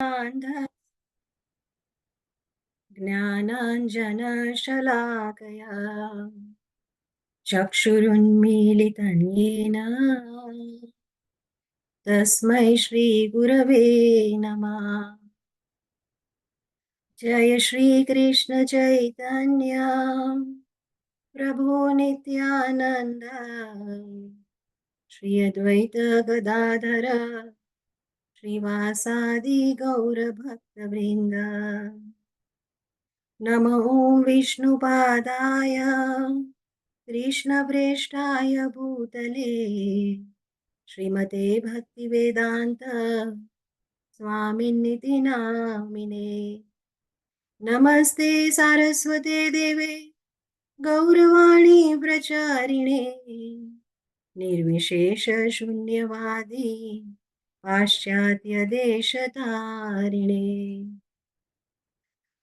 ज्ञानाञ्जनशलाकया चक्षुरुन्मीलितं येन तस्मै श्रीगुरवे नमः। जय श्रीकृष्ण चैतन्य प्रभु नित्यानन्द श्री अद्वैत गदाधर श्रीवासादि गौरभक्तवृन्द। नमो विष्णुपादाय कृष्णप्रेष्ठाय भूतले श्रीमते भक्तिवेदान्त स्वामिन्निति नामिने। नमस्ते सारस्वते देवे गौरवाणी प्रचारिणे निर्विशेष शून्यवादी पाश्चात्य देशतारिणे।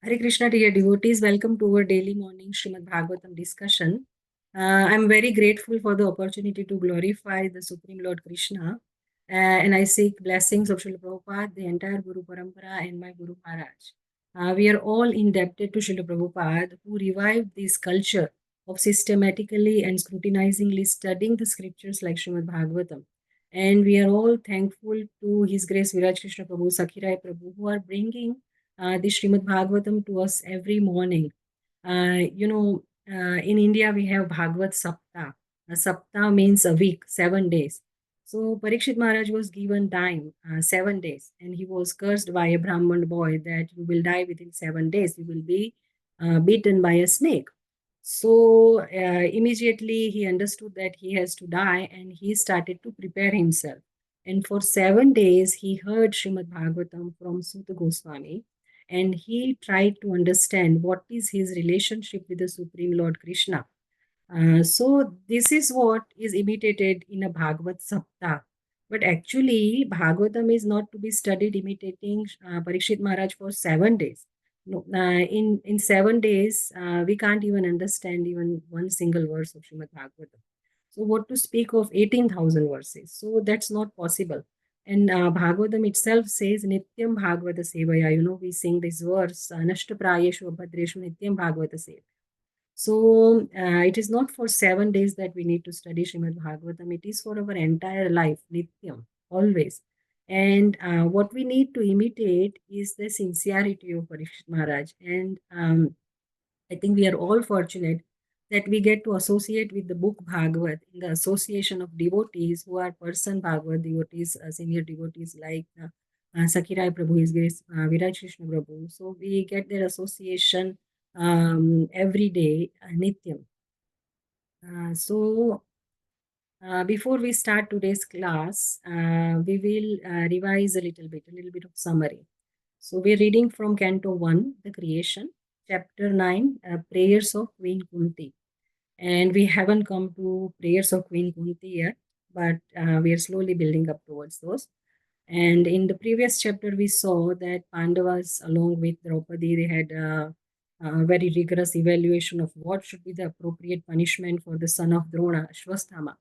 Hare Krishna, dear devotees, welcome to our daily morning Srimad Bhagavatam discussion. I'm very grateful for the opportunity to glorify the Supreme Lord Krishna, and I seek blessings of Srila Prabhupada, the entire Guru Parampara, and my Guru Maharaj. We are all indebted to Srila Prabhupada, who revived this culture of systematically and scrutinizingly studying the scriptures like Srimad Bhagavatam. And we are all thankful to His Grace Viraj Krishna Prabhu, Sakhirai Prabhu, who are bringing the Srimad Bhagavatam to us every morning. In India, we have Bhagavad Saptah. A Saptah means a week, 7 days. So Parikshit Maharaj was given time, 7 days, and he was cursed by a Brahman boy that you will die within 7 days. You will be beaten by a snake. So immediately he understood that he has to die, and he started to prepare himself. And for 7 days, he heard Srimad Bhagavatam from Suta Goswami, and he tried to understand what is his relationship with the Supreme Lord Krishna. So this is what is imitated in a Bhagavad Saptah. But actually, Bhagavatam is not to be studied imitating Parikshit Maharaj for 7 days. No, in 7 days, we can't even understand even one single verse of Srimad Bhagavatam. So what to speak of 18,000 verses? So that's not possible. And Bhagavatam itself says, Nityam Bhagavata Sevaya. We sing this verse, Nashta Prayeshu Abhadreshu Nityam Bhagavata Sevaya. So it is not for 7 days that we need to study Srimad Bhagavatam. It is for our entire life, Nityam, always. And what we need to imitate is the sincerity of Parikshit Maharaj. And I think we are all fortunate that we get to associate with the book Bhagavad in the association of devotees who are person Bhagavad devotees, senior devotees like Sakirai Prabhu, His Grace Viraj Krishna Prabhu. So we get their association every day, Nityam. Before we start today's class, we will revise a little bit of summary. So we're reading from Canto 1, The Creation, Chapter 9, Prayers of Queen Kunti. And we haven't come to Prayers of Queen Kunti yet, but we are slowly building up towards those. And in the previous chapter, we saw that Pandavas, along with Draupadi, they had a very rigorous evaluation of what should be the appropriate punishment for the son of Drona, Ashwasthama,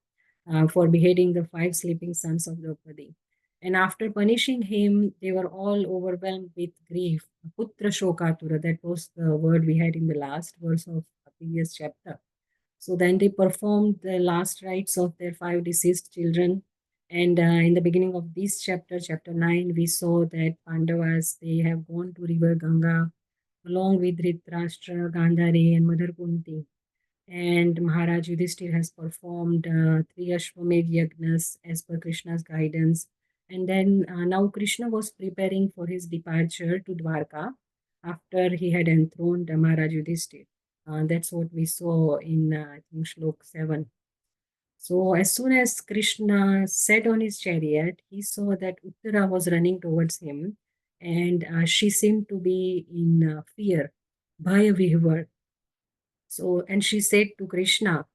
for beheading the 5 sleeping sons of Draupadi. And after punishing him, they were all overwhelmed with grief. Putra Shokatura, that was the word we had in the last verse of the previous chapter. So then they performed the last rites of their 5 deceased children. And in the beginning of this chapter, chapter 9, we saw that Pandavas, they have gone to river Ganga along with Dhritarashtra, Gandhari, and Mother Kunti. And Maharaj Yudhishthir has performed 3 Ashwamedh Yagnas as per Krishna's guidance. And then now Krishna was preparing for his departure to Dwarka after he had enthroned Maharaj Yudhishthir. That's what we saw in, I think, Shlok 7. So as soon as Krishna sat on his chariot, he saw that Uttara was running towards him, and she seemed to be in fear, Bhaya Vihvar. So, and she said to Krishna,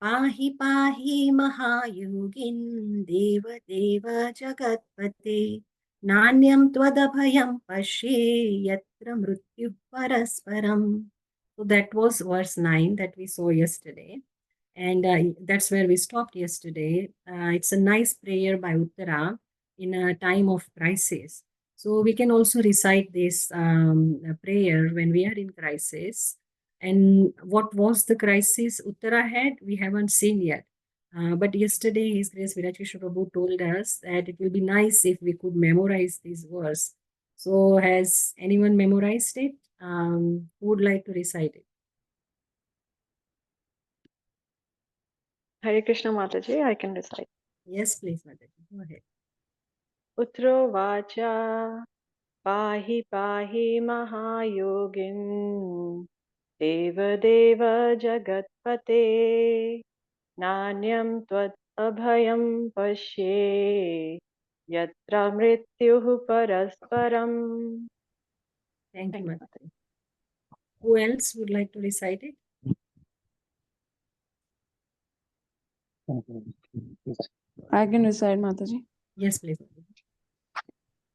Pahi pahi mahayogin deva deva jagatpate nanyam twadabhayam pashe yatra mrityu parasparam. So that was verse 9 that we saw yesterday. And that's where we stopped yesterday. It's a nice prayer by Uttara in a time of crisis. So we can also recite this prayer when we are in crisis. And what was the crisis Uttara had, we haven't seen yet. But yesterday, His Grace Viraj Krishna Prabhu told us that it will be nice if we could memorize this verse. So has anyone memorized it? Who would like to recite it? Hare Krishna Mataji, I can recite. Yes, please, Mataji. Go ahead. Utro Vacha Pahi Pahi Mahayogin Deva Deva Jagatpate Nanyam Tvad Abhayam Pashe Yatra Mrityuh Parasparam. Thank you, Mataji. Who else would like to recite it? I can recite, Mataji. Yes, please.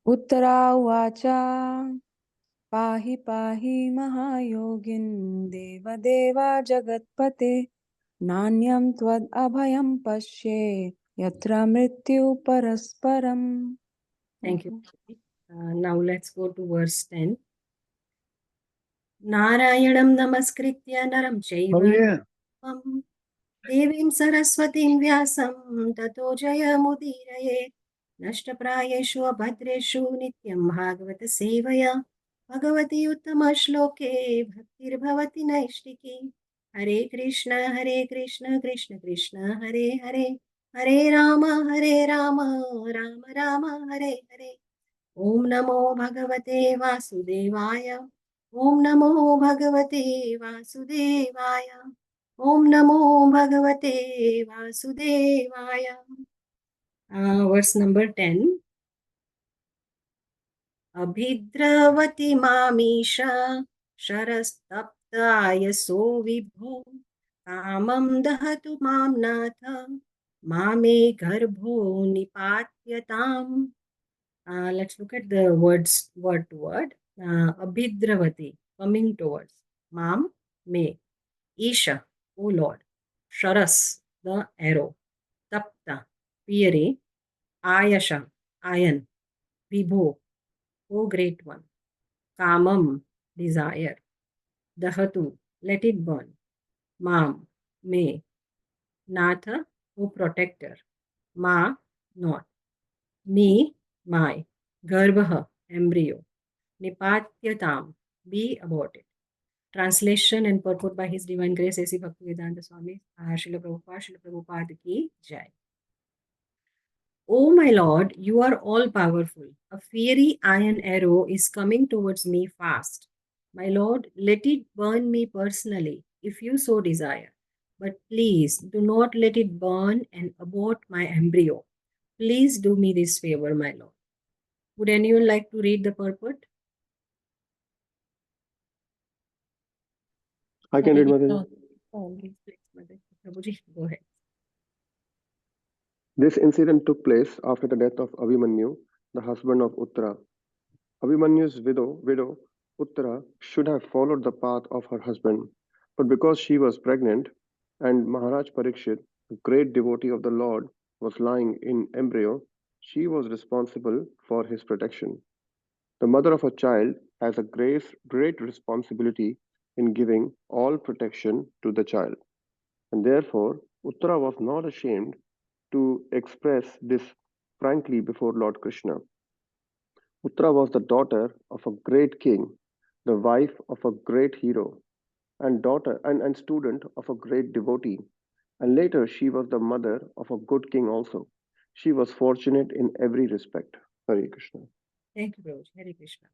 Uttara uvacha pahi pahi mahayogin deva deva jagatpate nanyam tvad abhayam pashe yatra mrityu parasparam. Thank you. Now let's go to verse 10. Narayanam namaskritya naram chaiva devim saraswatim vyasam tato jayamudiraye nashtaprayeshu abhadreshu nityam bhagavata sevaya bhagavati uttama shloke bhaktir bhavati naishtiki Hare Krishna Krishna Krishna Hare Hare Hare Rama Rama Rama Hare Hare Om Namo Bhagavate Vasudevaya Om Namo Bhagavate Vasudevaya Om Namo Bhagavate Vasudevaya. Verse number 10. Abhidravati Mamisha Sharastaptaya So Vibho Kamam Dahatu Mam Natha Mame Garbho Nipatyatam. Let's look at the words word to word. Abhidravati, coming towards. Mam, me. Isha, O Lord. Sharas, the arrow. Tapta, fiery. Ayasha, iron. Vibho, O great one. Kamam, desire. Dahatu, let it burn. Mam, me. Natha, O protector. Ma, not. Ni, my. Garbha, embryo. Nipatyatam, be about it. Translation and purport by His Divine Grace A.C. Bhaktivedanta Swami, Srila Prabhupada ki Jai. O my Lord, you are all powerful. A fiery iron arrow is coming towards me fast. My Lord, let it burn me personally, if you so desire. But please do not let it burn and abort my embryo. Please do me this favor, my Lord. Would anyone like to read the purport? I can read, Mataji. Prabhuji, go ahead. This incident took place after the death of Abhimanyu, the husband of Uttara. Abhimanyu's widow Uttara, should have followed the path of her husband, but because she was pregnant and Maharaj Parikshit, a great devotee of the Lord, was lying in embryo, she was responsible for his protection. The mother of a child has a great responsibility in giving all protection to the child, and therefore Uttara was not ashamed to express this frankly before Lord Krishna. Uttara was the daughter of a great king, the wife of a great hero, and daughter and student of a great devotee. And later she was the mother of a good king also. She was fortunate in every respect. Hare Krishna. Thank you, Prabhuji. Hare Krishna.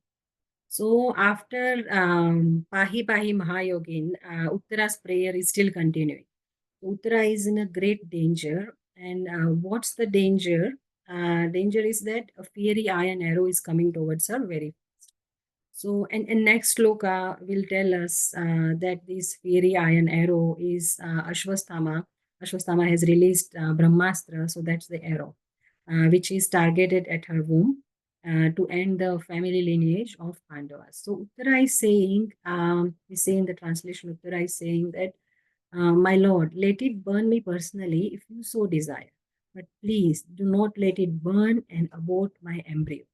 So after Pahi Pahi Mahayogin, Uttara's prayer is still continuing. Uttara is in a great danger. And what's the danger? Danger is that a fiery iron arrow is coming towards her very fast. So, and next sloka will tell us that this fiery iron arrow is Ashwasthama. Ashwasthama has released Brahmastra, so that's the arrow, which is targeted at her womb. To end the family lineage of Pandavas. So Uttara is saying, we say in the translation, Uttara is saying that, my Lord, let it burn me personally if you so desire, but please do not let it burn and abort my embryo.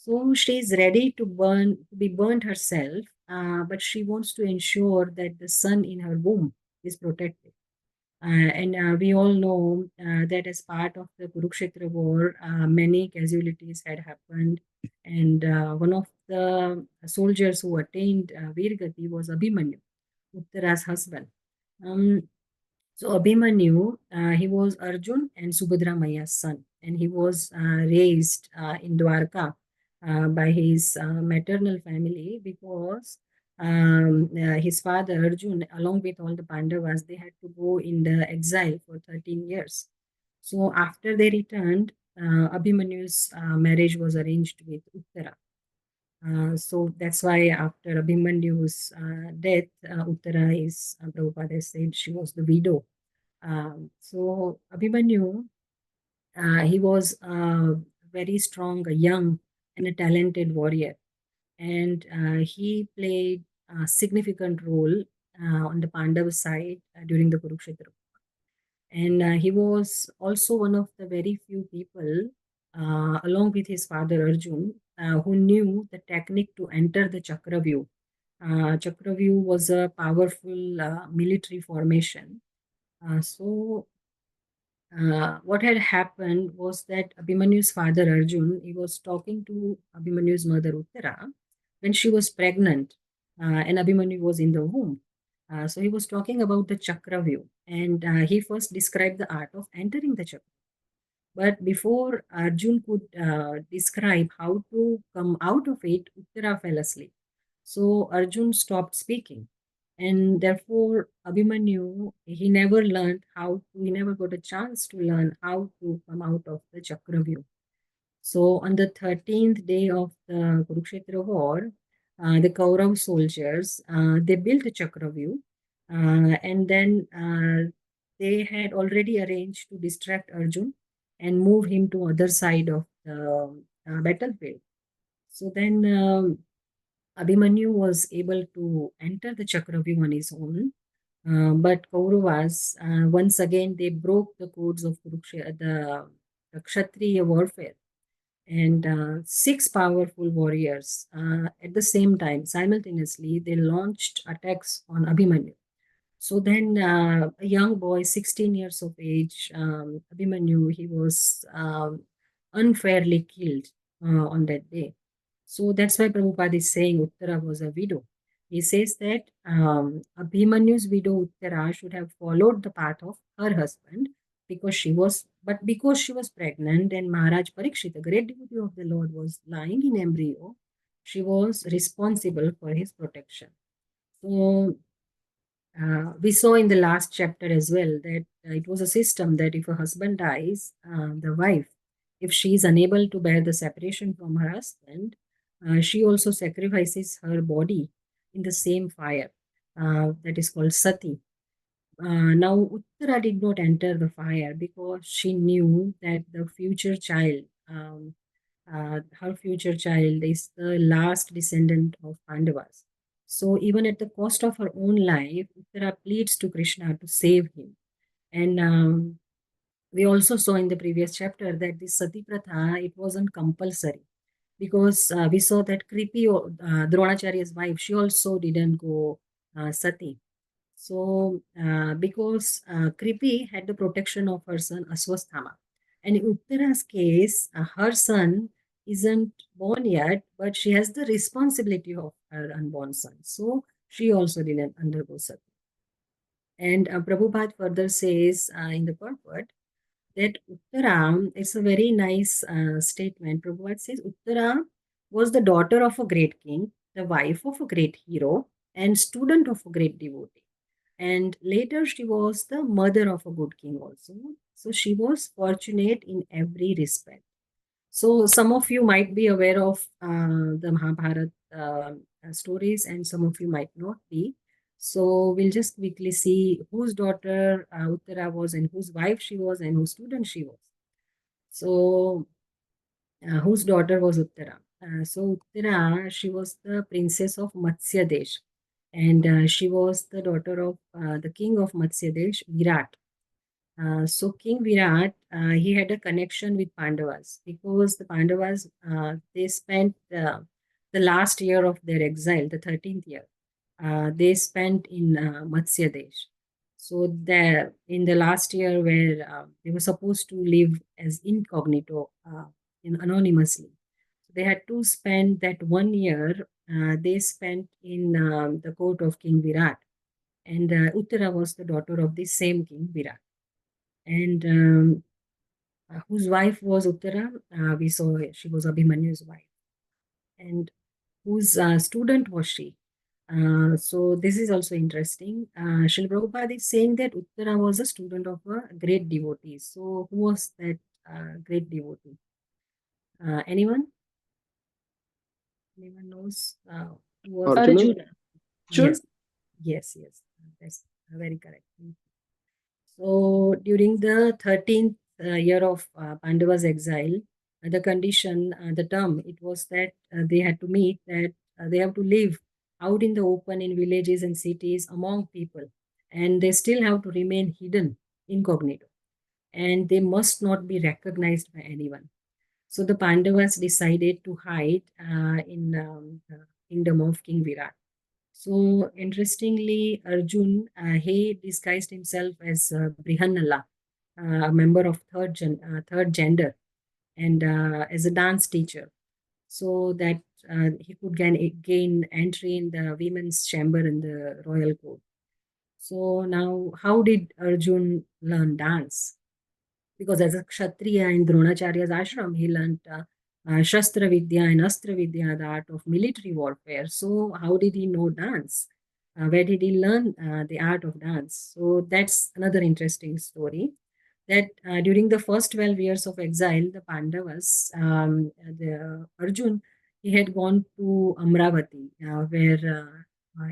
So she is ready to be burnt herself, but she wants to ensure that the son in her womb is protected. And we all know that as part of the Kurukshetra war, many casualties had happened. And one of the soldiers who attained Veergati was Abhimanyu, Uttara's husband. Um, so Abhimanyu, he was Arjun and Subhadra Maya's son, and he was raised in Dwarka by his maternal family because his father Arjun, along with all the Pandavas, they had to go in the exile for 13 years. So after they returned, Abhimanyu's marriage was arranged with Uttara. So that's why after Abhimanyu's death, Uttara is, Prabhupada said, she was the widow. So Abhimanyu, he was a very strong, a young, and a talented warrior, and he played a significant role on the Pandav side during the Kurukshetra. And he was also one of the very few people, along with his father Arjun, who knew the technique to enter the Chakravyuh. Chakravyuh was a powerful military formation. So what had happened was that Abhimanyu's father Arjun, he was talking to Abhimanyu's mother Uttara when she was pregnant, and Abhimanyu was in the womb. So he was talking about the Chakravyuh, and he first described the art of entering the Chakra. But before Arjun could describe how to come out of it, Uttara fell asleep. So Arjun stopped speaking. And therefore, Abhimanyu, he never he never got a chance to learn how to come out of the Chakravyuh. So on the 13th day of the Kurukshetra war, the Kaurav soldiers, they built a Chakravyuh, and then they had already arranged to distract Arjun and move him to other side of the battlefield. So then Abhimanyu was able to enter the Chakravyuh on his own, but Kauravas, once again, they broke the codes of the Kshatriya warfare. And 6 powerful warriors at the same time, simultaneously, they launched attacks on Abhimanyu. So then a young boy, 16 years of age, Abhimanyu, he was unfairly killed on that day. So that's why Prabhupada is saying Uttara was a widow. He says that Abhimanyu's widow Uttara should have followed the path of her husband because she was pregnant and Maharaj Parikshit, the great devotee of the Lord, was lying in embryo, she was responsible for his protection. So we saw in the last chapter as well that it was a system that if a husband dies, the wife, if she is unable to bear the separation from her husband, she also sacrifices her body in the same fire that is called sati. Now, Uttara did not enter the fire because she knew that the future child, her future child, is the last descendant of Pandavas. So, even at the cost of her own life, Uttara pleads to Krishna to save him. And we also saw in the previous chapter that this Sati Pratha, it wasn't compulsory because we saw that Kripi, Dronacharya's wife, she also didn't go Sati. So, because Kripi had the protection of her son Aswasthama. And in Uttara's case, her son isn't born yet, but she has the responsibility of her unborn son. So, she also didn't undergo sati. And Prabhupada further says in the purport that Uttara, it's a very nice statement. Prabhupada says Uttara was the daughter of a great king, the wife of a great hero, and student of a great devotee. And later she was the mother of a good king also. So she was fortunate in every respect. So some of you might be aware of the Mahabharata stories and some of you might not be. So we'll just quickly see whose daughter Uttara was and whose wife she was and whose student she was. So whose daughter was Uttara? So Uttara, she was the princess of Matsya Desh, and she was the daughter of the king of Matsya Desh, Virat. So King Virat, he had a connection with Pandavas because the Pandavas, they spent the last year of their exile, the 13th year, they spent in Matsya Desh. So in the last year where they were supposed to live as incognito, anonymously, so they had to spend that 1 year. They spent in the court of King Virat, and Uttara was the daughter of the same King Virat, and whose wife was Uttara. We saw she was Abhimanyu's wife, and whose student was she? So this is also interesting. Srila Prabhupada is saying that Uttara was a student of a great devotee. So who was that great devotee? Anyone? Anyone knows who was Arjuna? Arjuna. Yes, yes, yes. That's very correct. So during the 13th year of Pandava's exile, the condition, the term, it was that they had to meet, that they have to live out in the open in villages and cities among people, and they still have to remain hidden, incognito, and they must not be recognized by anyone. So the Pandavas decided to hide in the kingdom of King Virat. So interestingly, Arjun, he disguised himself as Brihannala, a member of third gender, and as a dance teacher, so that he could gain entry in the women's chamber in the royal court. So now, how did Arjun learn dance? Because as a Kshatriya in Dronacharya's ashram, he learned Shastra Vidya and Astra Vidya, the art of military warfare. So, how did he know dance? Where did he learn the art of dance? So, that's another interesting story. That during the first 12 years of exile, the Pandavas, the Arjun, he had gone to Amravati, where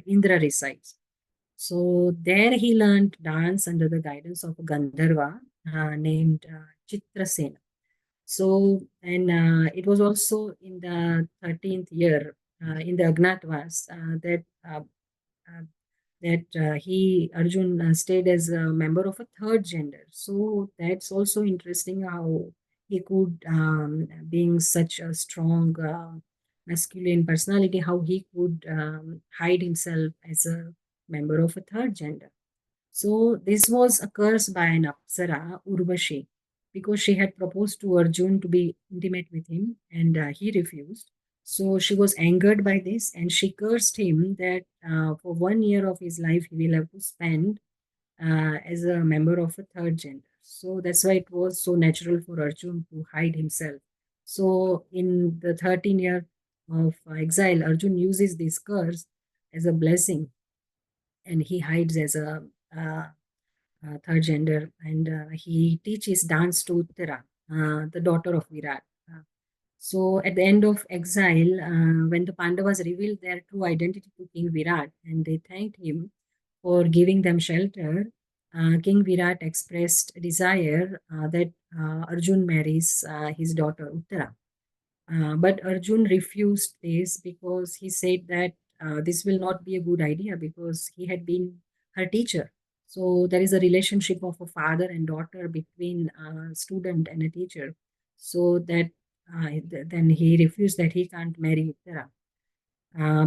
Indra resides. So there he learned dance under the guidance of a Gandharva named Chitrasena. So, and it was also in the 13th year in the Agnatavas that he, Arjun, stayed as a member of a third gender. So that's also interesting how he could, being such a strong masculine personality, how he could hide himself as a member of a third gender. So this was a curse by an Apsara, Urvashi, because she had proposed to Arjun to be intimate with him, and he refused. So she was angered by this, and she cursed him that for 1 year of his life he will have to spend as a member of a third gender. So that's why it was so natural for Arjun to hide himself. So in the 13th year of exile, Arjun uses this curse as a blessing, and he hides as a third gender, and he teaches dance to Uttara, the daughter of Virat. So at the end of exile, when the Pandavas revealed their true identity to King Virat and they thanked him for giving them shelter, King Virat expressed a desire that Arjun marries his daughter Uttara. But Arjun refused this because he said that this will not be a good idea because he had been her teacher. So there is a relationship of a father and daughter between a student and a teacher. So that then he refused that he can't marry Uttara.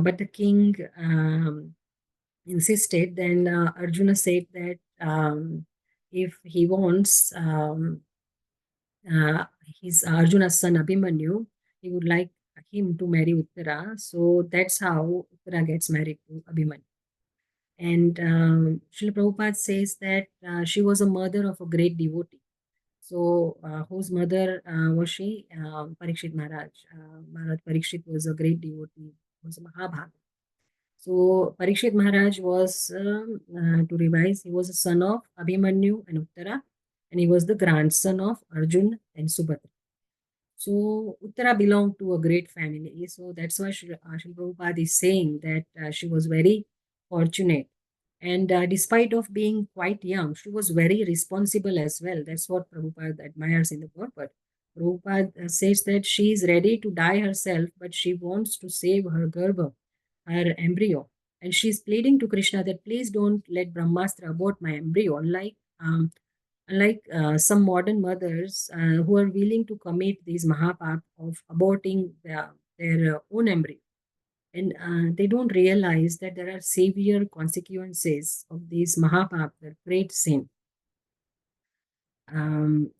But the king insisted. Then Arjuna said that if he wants his Arjuna's son Abhimanyu, he would like him to marry Uttara. So that's how Uttara gets married to Abhimanyu. And Srila Prabhupada says that she was a mother of a great devotee. So whose mother was she? Parikshit Maharaj. Maharaj Parikshit was a great devotee, was a Mahabhagata. So Parikshit Maharaj was, to revise, he was a son of Abhimanyu and Uttara, and he was the grandson of Arjun and Subhadra. So Uttara belonged to a great family. So that's why Srila Prabhupada is saying that she was very fortunate. And despite of being quite young, she was very responsible as well. That's what Prabhupada admires in the purport. Prabhupada says that she is ready to die herself, but she wants to save her Garbha, her embryo. And she's pleading to Krishna that please don't let Brahmastra abort my embryo. Like Unlike some modern mothers who are willing to commit these mahapap of aborting their own embryo, and they don't realize that there are severe consequences of these mahapap, the great sin.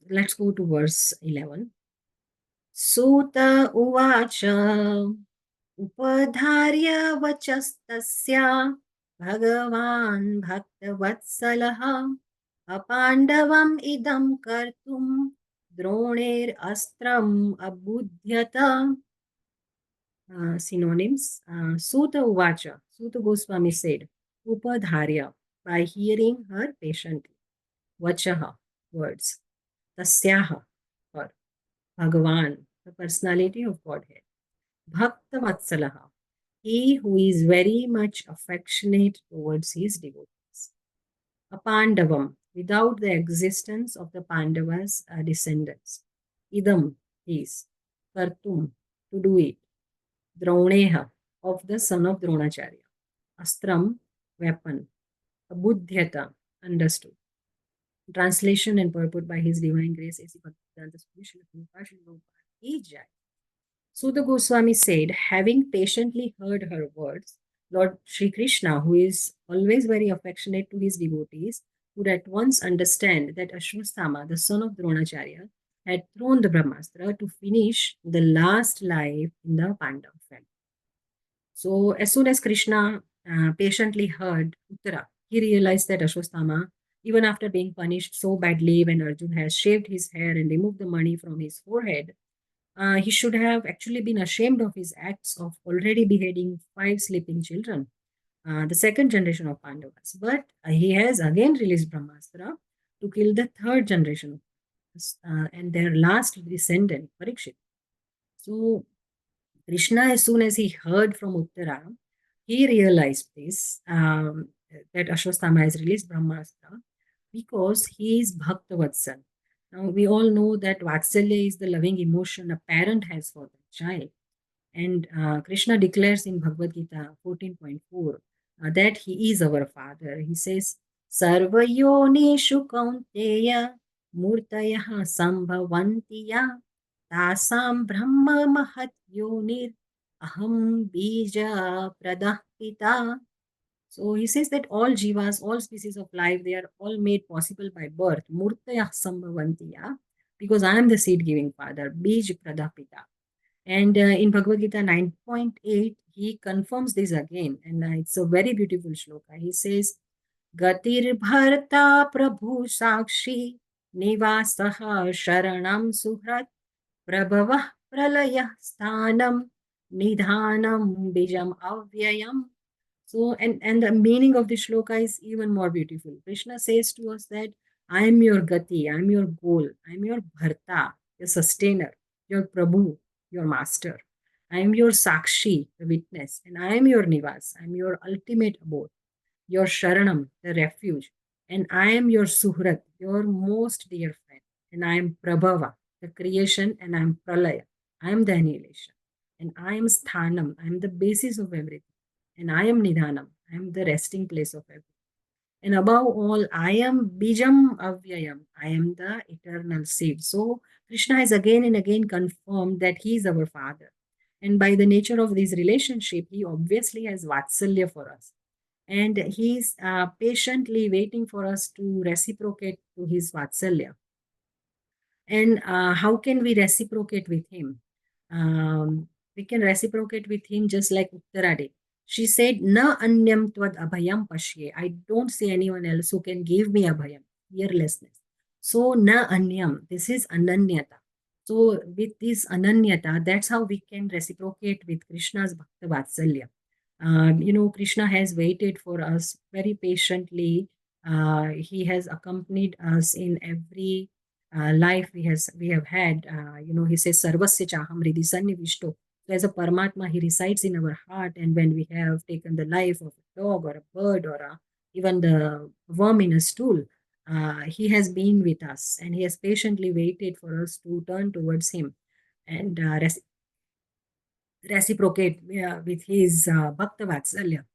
Let's go to verse 11. Suta uvacha उपधार्य वचस्तस्या भगवान् भक्तवत्सलः अपाण्डवम् इदं कर्तुं द्रोणेरस्त्रम् अबुध्यत. Synonyms. Suta Uvacha, Suta Goswami said, Upadharya, by hearing her patiently. Vachaha, words. Tasyaha, her. Bhagavan, the personality of Godhead. Bhakta Vatsalaha, he who is very much affectionate towards his devotees. Apandavam, without the existence of the Pandavas' descendants. Idam, is. Kartum, to do it. Droneha, of the son of Dronacharya. Astram, weapon. Abudhyata, understood. Translation and purport by His Divine Grace A.C. Bhaktivedanta Swami Srila Prabhupada Ki Jai. Suta Goswami said, having patiently heard her words, Lord Sri Krishna, who is always very affectionate to his devotees, would at once understand that Ashwasthama, the son of Dronacharya, had thrown the Brahmastra to finish the last life in the Pandav family. So as soon as Krishna patiently heard Uttara, he realized that Ashwasthama, even after being punished so badly when Arjun has shaved his hair and removed the money from his forehead, he should have actually been ashamed of his acts of already beheading 5 sleeping children, the second generation of Pandavas. But he has again released Brahmastra to kill the third generation of Pandavas, and their last descendant, Parikshit. So Krishna, as soon as he heard from Uttara, he realized this, that Ashwasthama has released Brahmastra because he is Bhaktavatsal. Now, we all know that Vatsalya is the loving emotion a parent has for the child. And Krishna declares in Bhagavad Gita 14.4 that he is our father. He says, Sarvayonishu kaunteya murtayah sambhavantiya tasam brahma mahat yonir aham bija pradahpita. So he says that all jivas, all species of life, they are all made possible by birth. Murtayah sambhavantiya, because I am the seed-giving father. Bij pradapita. And in Bhagavad Gita 9.8, he confirms this again. And it's a very beautiful shloka. He says, Gatir bharta prabhu sakshi nivasaha sharanam suhrat prabhavah pralayah sthanam nidhanam bijam avyayam. So, and the meaning of the shloka is even more beautiful. Krishna says to us that I am your gati, I am your goal, I am your bharta, your sustainer, your prabhu, your master. I am your sakshi, the witness, and I am your nivas, I am your ultimate abode, your sharanam, the refuge, and I am your suhrat, your most dear friend, and I am prabhava, the creation, and I am pralaya, I am the annihilation, and I am sthanam, I am the basis of everything. And I am Nidhanam. I am the resting place of everything. And above all, I am Bijam Avyayam. I am the eternal seed. So Krishna has again and again confirmed that he is our father. And by the nature of this relationship, he obviously has Vatsalya for us. And he is patiently waiting for us to reciprocate to his Vatsalya. And how can we reciprocate with him? We can reciprocate with him just like Uttara did. She said, Na anyam tvad abhayam pashye. I don't see anyone else who can give me abhayam, fearlessness. So, na anyam, this is ananyata. So, with this ananyata, that's how we can reciprocate with Krishna's Bhakta Vatsalya. Krishna has waited for us very patiently. He has accompanied us in every life we have had. He says, Sarvasya chaham hridhi sannivishto. So as a Paramatma, he resides in our heart. And when we have taken the life of a dog or a bird or even the worm in a stool, he has been with us and he has patiently waited for us to turn towards him and reciprocate with his Bhakta Vatsalya.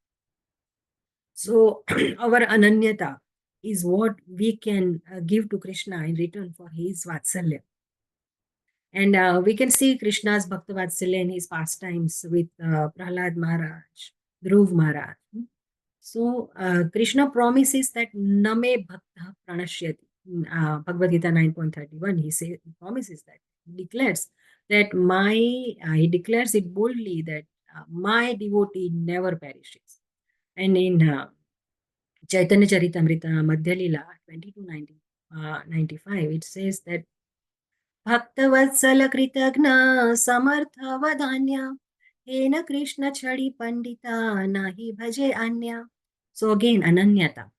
So our Ananyata, is what we can give to Krishna in return for his Vatsalya. And we can see Krishna's Bhakta Vatsalya in his pastimes with Prahlad Maharaj, Dhruv Maharaj. So Krishna promises that Name Bhakta Pranashyati. Bhagavad Gita 9.31, he promises that. He declares that he declares it boldly that my devotee never perishes. And in Chaitanya Charitamrita Madhya Lila 22:95, it says that Bhaktavatsala Kritagna Samartha Vadanya Hena Krishna Chadi Pandita Nahi Bhaje Anya. So again, Ananyata.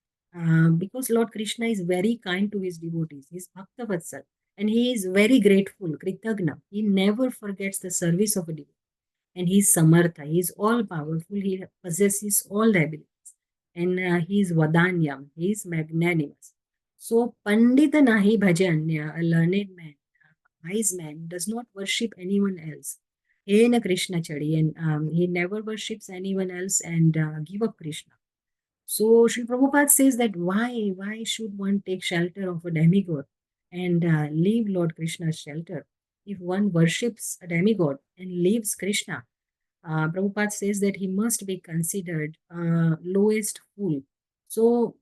Because Lord Krishna is very kind to his devotees. He is Bhaktavatsal. And he is very grateful, Kritagna. He never forgets the service of a devotee. And he is Samartha. He is all powerful. He possesses all the abilities. And he is Vadanyam. He is magnanimous. So Pandita Nahi Bhaje Anya, a learned man, wise man, does not worship anyone else. Hena Krishna Chadi, and he never worships anyone else and give up Krishna. So Sri Prabhupada says that why should one take shelter of a demigod and leave Lord Krishna's shelter? If one worships a demigod and leaves Krishna, Prabhupada says that he must be considered lowest fool. So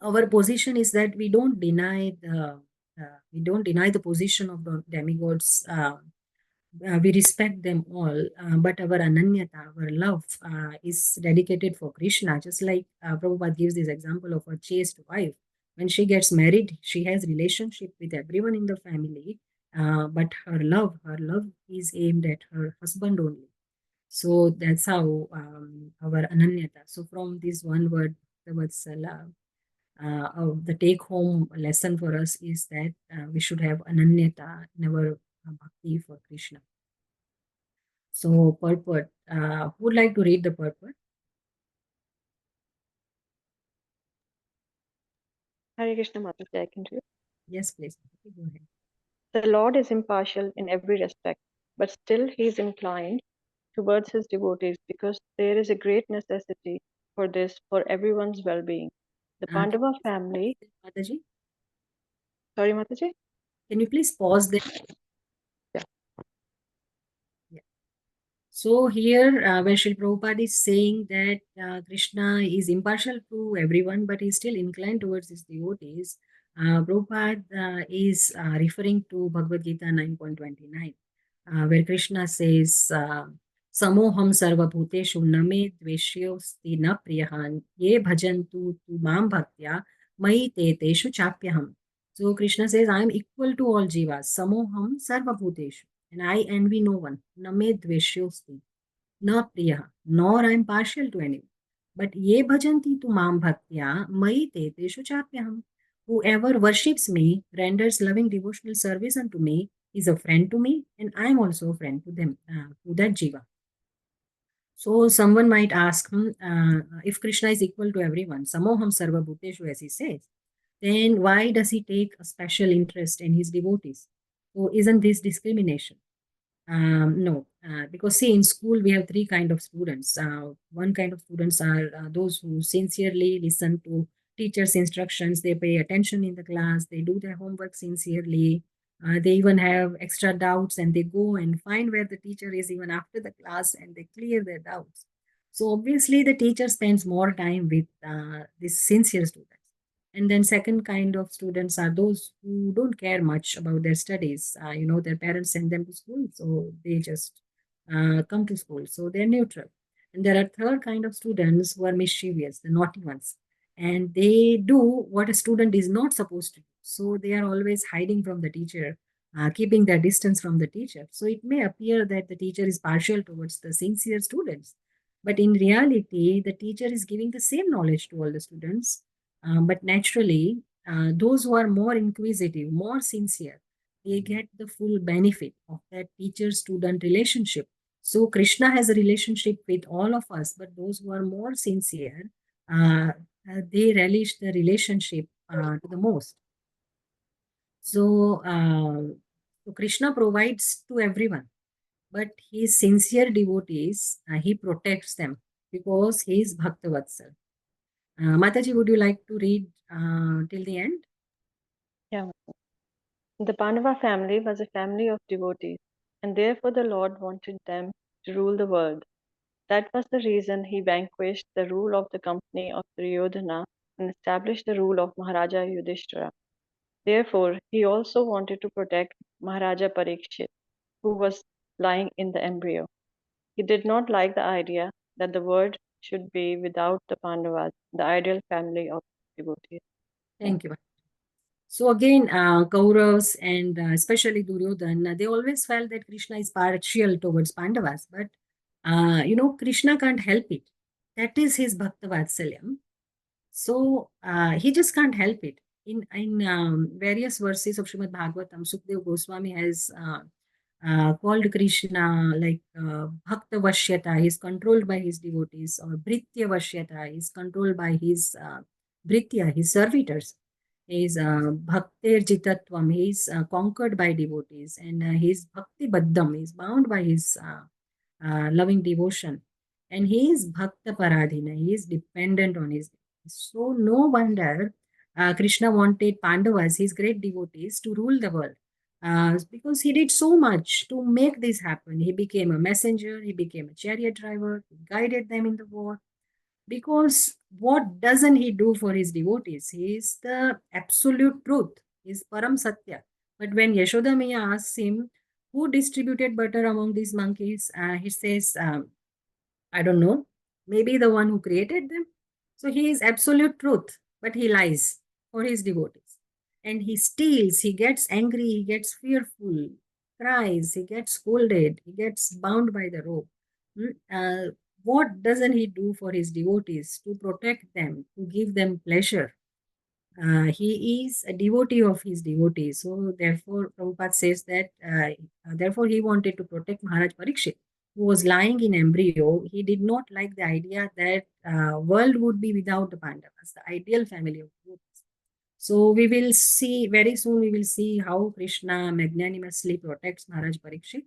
our position is that we don't deny the position of the demigods. We respect them all, but our ananyata, our love, is dedicated for Krishna. Just like Prabhupada gives this example of a chaste wife. When she gets married, she has relationship with everyone in the family, but her love is aimed at her husband only. So that's how our ananyata. So from this one word, the word sala, the take-home lesson for us is that we should have ananyata in our bhakti for Krishna. So purport, who would like to read the purport? Hare Krishna Mataji, I can do it. Yes, please. Go ahead. The Lord is impartial in every respect, but still he is inclined towards his devotees because there is a great necessity for this for everyone's well-being. The Can you Pandava please family. pause there, Mataji? Sorry, Mataji. Can you please pause there? Yeah. Yeah. So here, when Srila Prabhupada is saying that Krishna is impartial to everyone, but he's still inclined towards his devotees, Prabhupada is referring to Bhagavad Gita 9.29, where Krishna says, Samoham sarva bhuteshu name dveshyosti na priyahan ye bhajantu tu mam bhaktya mai te teshu chapyaham. So Krishna says, I am equal to all jivas. Samoham sarva bhuteshu. And I envy no one. Name dveshyosti na priyaha. Nor I am partial to anyone. But ye bhajanti tu mam bhaktya mai te teshu chapyaham. Whoever worships me, renders loving devotional service unto me, is a friend to me, and I am also a friend to them, to that jiva. So someone might ask, if Krishna is equal to everyone, samoham sarva bhuteshu, as he says, then why does he take a special interest in his devotees? So isn't this discrimination? No, because see, in school we have three kind of students. One kind of students are those who sincerely listen to teachers' instructions. They pay attention in the class. They do their homework sincerely. They even have extra doubts and they go and find where the teacher is even after the class and they clear their doubts. So obviously the teacher spends more time with these sincere students. And then second kind of students are those who don't care much about their studies. Their parents send them to school, so they just come to school. So they're neutral. And there are third kind of students who are mischievous, the naughty ones. And they do what a student is not supposed to do. So they are always hiding from the teacher, keeping their distance from the teacher. So it may appear that the teacher is partial towards the sincere students. But in reality, the teacher is giving the same knowledge to all the students. But naturally, those who are more inquisitive, more sincere, they get the full benefit of that teacher-student relationship. So Krishna has a relationship with all of us, but those who are more sincere, they relish the relationship to the most. So Krishna provides to everyone, but his sincere devotees, he protects them because he is Bhaktavatsal. Mataji, would you like to read till the end? Yeah. The Pandava family was a family of devotees, and therefore the Lord wanted them to rule the world. That was the reason he vanquished the rule of the company of Duryodhana and established the rule of Maharaja Yudhishthira. Therefore, he also wanted to protect Maharaja Parikshit, who was lying in the embryo. He did not like the idea that the world should be without the Pandavas, the ideal family of devotees. Thank you. So again, Kauravas and especially Duryodhana, they always felt that Krishna is partial towards Pandavas, but Krishna can't help it. That is his Bhakta Vatsalyam. So he just can't help it. In various verses of Srimad Bhagavatam, Sukdev Goswami has called Krishna like Bhakta Vashyata, he is controlled by his devotees, or Bhritya Vashyata, he is controlled by his Bhritya, his servitors. He is Bhaktir Jitatvam, he is conquered by devotees, and he is Bhakti Baddham, he is bound by his loving devotion. And he is Bhakta Paradhina, he is dependent on his. So no wonder Krishna wanted Pandavas, his great devotees, to rule the world. Because he did so much to make this happen. He became a messenger, he became a chariot driver, he guided them in the war. Because what doesn't he do for his devotees? He is the absolute truth, he is Param Satya. But when Yashoda Maya asks him, who distributed butter among these monkeys? He says, I don't know, maybe the one who created them. So he is absolute truth, but he lies for his devotees. And he steals, he gets angry, he gets fearful, cries, he gets scolded, he gets bound by the rope. What doesn't he do for his devotees to protect them, to give them pleasure? He is a devotee of his devotees. So therefore, Prabhupada says that, therefore he wanted to protect Maharaj Parikshit, who was lying in embryo. He did not like the idea that world would be without the Pandavas, the ideal family of devotees. So we will see, very soon we will see how Krishna magnanimously protects Maharaj Parikshit.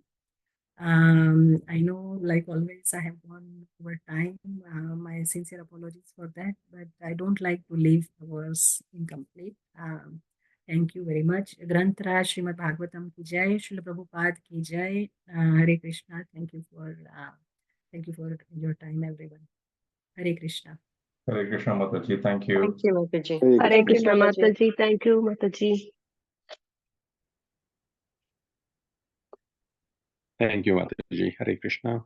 I know, like always, I have gone over time. My sincere apologies for that, but I don't like to leave the verse incomplete. Thank you very much. Granthra Srimad Bhagavatam ki jai, Srila Prabhupada ki jai. Hare Krishna. Thank you for your time, everyone. Hare Krishna. Hare Krishna Mataji, thank you. Thank you, Mataji. Hare Hare Thank you, Krishna Mataji. Mataji. Thank you, Mataji. Thank you, Mataji. Hare Krishna.